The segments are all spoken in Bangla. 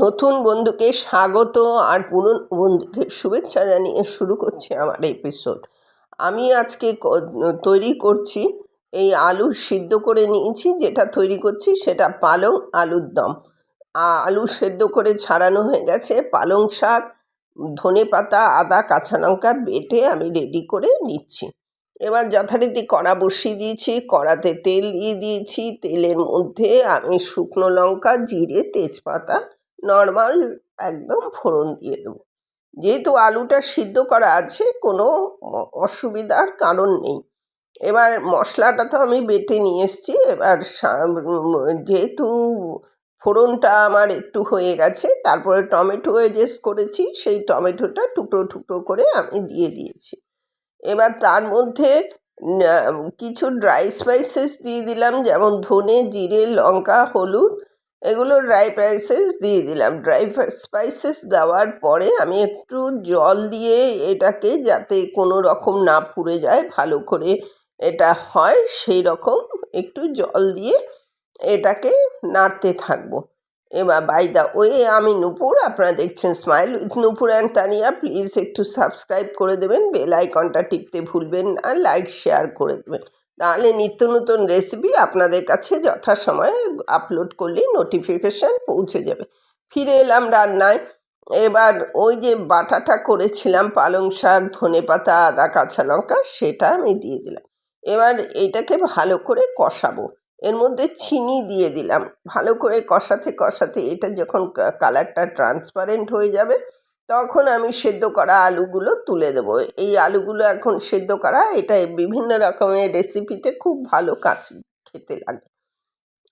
নতুন বন্ধুকে স্বাগত আর পুরনো বন্ধুকে শুভেচ্ছা জানিয়ে শুরু করছি আমার এপিসোড। আমি আজকে তৈরি করছি এই আলু সিদ্ধ করে নিয়েছি। যেটা তৈরি করছি সেটা পালং আলুর দম। আলু সেদ্ধ করে ছাড়ানো হয়ে গেছে। পালং শাক, ধনেপাতা, আদা, কাঁচা লঙ্কা বেটে আমি রেডি করে নিচ্ছি। এবার যথারীতি কড়া বসিয়ে দিয়েছি। কড়াতে তেল দিয়ে দিয়েছি। তেলের মধ্যে আমি শুকনো লঙ্কা, জিরে, তেজপাতা নর্মাল একদম ফোড়ন দিয়ে দেবো। যেহেতু আলুটা সিদ্ধ করা আছে, কোনো অসুবিধার কারণ নেই। এবার মশলাটা তো আমি বেটে নিয়ে এসেছি। এবার যেহেতু ফোড়নটা আমার একটু হয়ে গেছে, তারপরে টমেটো এডজস্ট করেছি, সেই টমেটোটা টুকরো টুকরো করে আমি দিয়ে দিয়েছি। এবার তার মধ্যে কিছু ড্রাই স্পাইসেস দিয়ে দিলাম, যেমন ধনে, জিরে, লঙ্কা, হলুদ। এগুলো ড্রাই স্পাইসেস দিয়ে দিলাম। ড্রাই স্পাইসেস দেওয়ার পরে আমি একটু জল দিয়ে এটাকে, যাতে কোনো রকম না পুড়ে যায়, ভালো করে এটা হয় সেই রকম একটু জল দিয়ে এটাকে নাড়তে থাকবো। এবার বাই দ্য ওয়ে, আমি নূপুর, আপনারা দেখছেন smile with Nupur and Tania. Please একটু সাবস্ক্রাইব করে দেবেন, বেল আইকনটা টিপতে ভুলবেন না, লাইক শেয়ার করে দেবেন। তাহলে নিত্য নতুন রেসিপি আপনাদের কাছে যথাসময়ে আপলোড করলেই নোটিফিকেশান পৌঁছে যাবে। ফিরে এলাম রান্নায়। এবার ওই যে বাটাটা করেছিলাম পালং শাক, ধনেপাতা, আদা, কাঁচা লঙ্কা, সেটা আমি দিয়ে দিলাম। এবার এটাকে ভালো করে কষাবো। এর মধ্যে চিনি দিয়ে দিলাম। ভালো করে কষাতে কষাতে এটা যখন কালারটা ট্রান্সপারেন্ট হয়ে যাবে, তখন আমি সেদ্ধ করা আলুগুলো তুলে দেবো। এই আলুগুলো এখন সেদ্ধ করা, এটা বিভিন্ন রকমের রেসিপিতে খুব ভালো খেতে লাগে।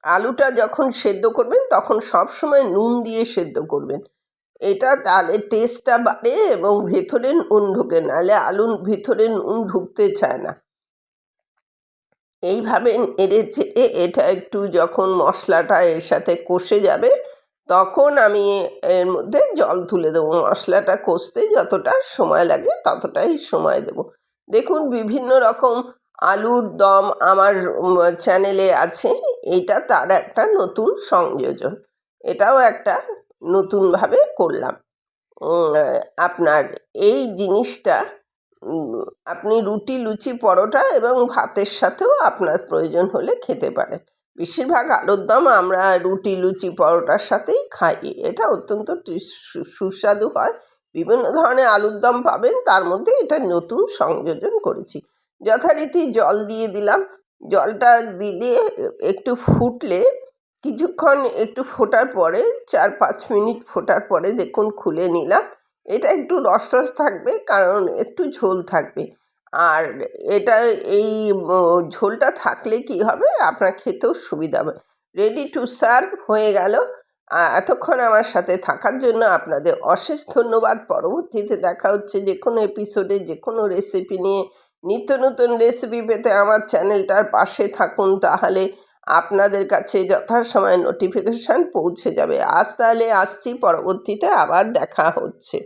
আলুটা যখন সেদ্ধ করবেন তখন সবসময় নুন দিয়ে সেদ্ধ করবেন। এটা তাহলে টেস্টটা বাড়ে এবং ভেতরে নুন ঢোকে, নাহলে আলুর ভিতরে নুন ঢুকতে চায় না। এইভাবে নেড়ে চেড়ে এটা একটু যখন মশলাটা এর সাথে কষে যাবে, তখন আমি এর মধ্যে জল তুলে দেবো। মশলাটা কষতে যতটা সময় লাগে ততটাই সময় দেব। দেখুন, বিভিন্ন রকম আলুর দম আমার চ্যানেলে আছে। এটা তার একটা নতুন সংযোজন। এটাও একটা নতুনভাবে করলাম। আপনার এই জিনিসটা আপনি রুটি, লুচি, পরোটা এবং ভাতের সাথেও আপনার প্রয়োজন হলে খেতে পারেন। বেশিরভাগ আলুর দম আমরা রুটি, লুচি, পরোটার সাথেই খাই। এটা অত্যন্ত সুস্বাদু হয়। বিভিন্ন ধরনের আলুর দম পাবেন, তার মধ্যে এটা নতুন সংযোজন করেছি। যথারীতি জল দিয়ে দিলাম। জলটা দিলে একটু ফুটলে, কিছুক্ষণ একটু ফোটার পরে, 4-5 মিনিট ফোটার পরে দেখুন খুলে নিলাম। এটা একটু রস রস থাকবে, কারণ একটু ঝোল থাকবে। আর এটা এই ঝোলটা থাকলে কি হবে, আপনার খেতেও সুবিধা হবে। রেডি টু সার্ভ হয়ে গেল। এতক্ষণ আমার সাথে থাকার জন্য আপনাদের অশেষ ধন্যবাদ। পরবর্তীতে দেখা হচ্ছে যে কোনো এপিসোডে, যে কোনো রেসিপি নিয়ে। নিত্য নতুন রেসিপি পেতে আমার চ্যানেলটার পাশে থাকুন, তাহলে আপনাদের কাছে যথাসময়ে নোটিফিকেশান পৌঁছে যাবে। আজ তাহলে আসছি, পরবর্তীতে আবার দেখা হচ্ছে।